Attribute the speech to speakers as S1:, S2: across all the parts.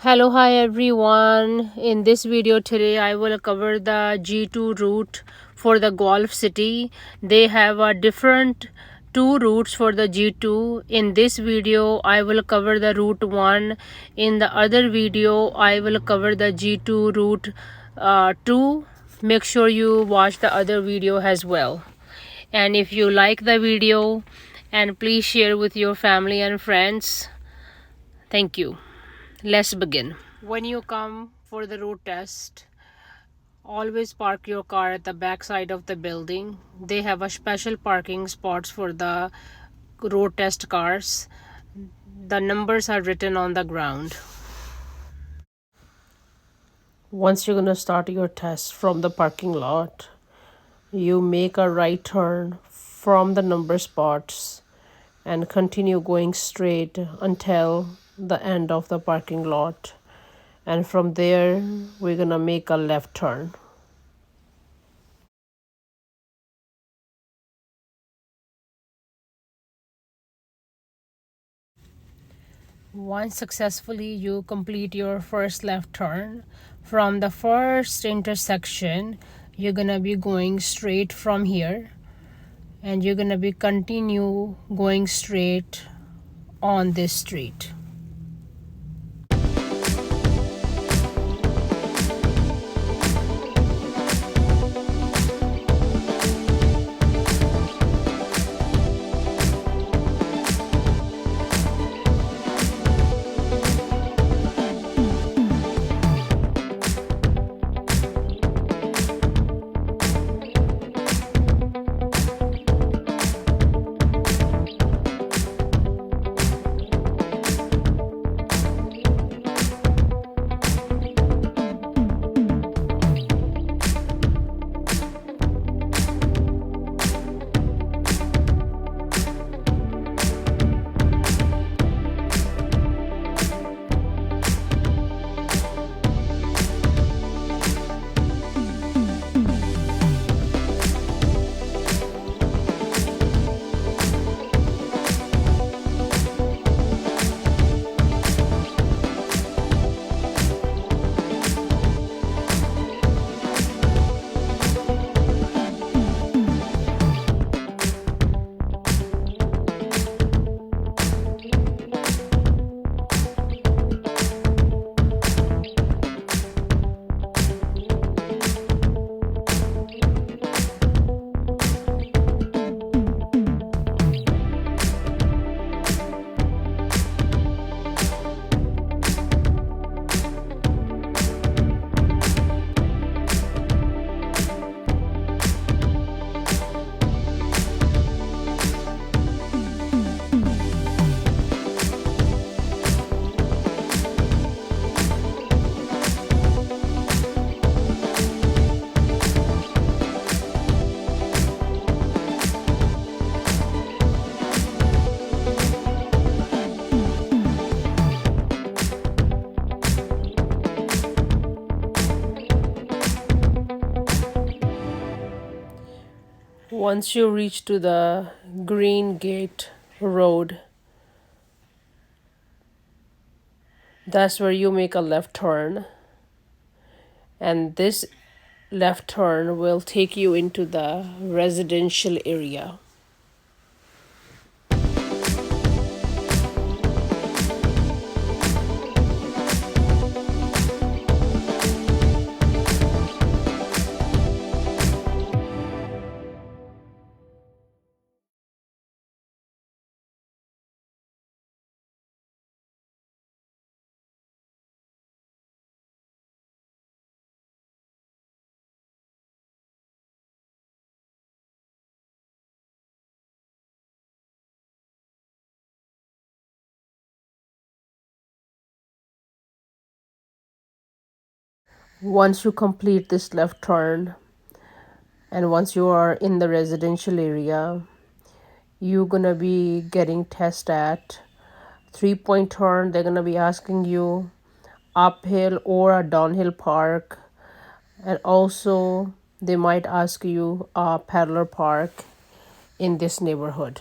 S1: Hello, hi everyone. In this video today I will cover the G2 route for the Guelph city. They have a different two routes for the G2. In this video I will cover the route 1. In the other video I will cover the G2 route 2. Make sure you watch the other video as well. And if you like the video, and please share with your family and friends. Thank you. Let's begin. When you come for the road test, always park your car at the back side of the building. They have a special parking spots for the road test cars. The numbers are written on the ground. Once you're gonna start your test from the parking lot, you make a right turn from the number spots and continue going straight until the end of the parking lot. And from there we're gonna make a left turn. Once successfully you complete your first left turn, from the first intersection you're gonna be going straight from here, and you're gonna be continue going straight on this street. Once you reach to the Green Gate Road, that's where you make a left turn, and this left turn will take you into the residential area. Once you complete this left turn, and once you are in the residential area, you're gonna be getting test at 3-point turn. They're gonna be asking you uphill or a downhill park, and also they might ask you a parallel park in this neighborhood.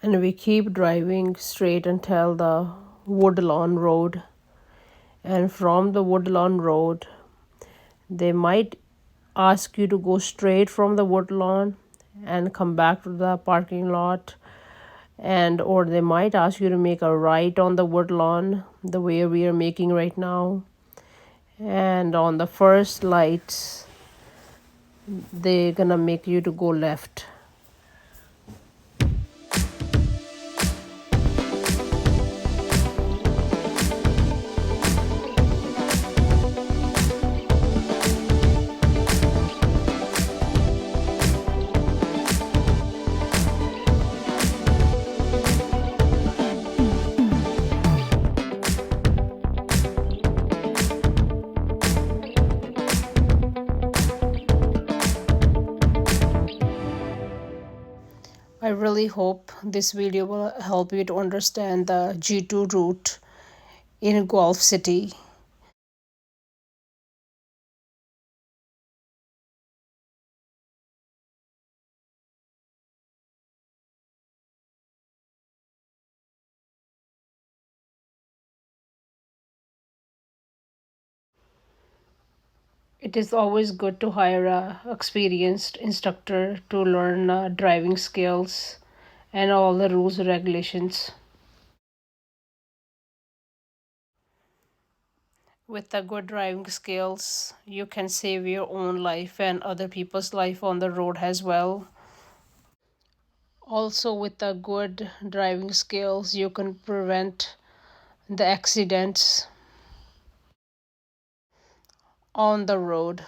S1: And we keep driving straight until the Woodlawn Road. And from the Woodlawn Road, they might ask you to go straight from the Woodlawn and come back to the parking lot, and or they might ask you to make a right on the Woodlawn the way we are making right now, and on the first lights they're gonna make you to go left. I really hope this video will help you to understand the G2 route in Guelph City. It is always good to hire a experienced instructor to learn driving skills and all the rules and regulations. With the good driving skills, you can save your own life and other people's life on the road as well. Also, with the good driving skills, you can prevent the accidents on the road.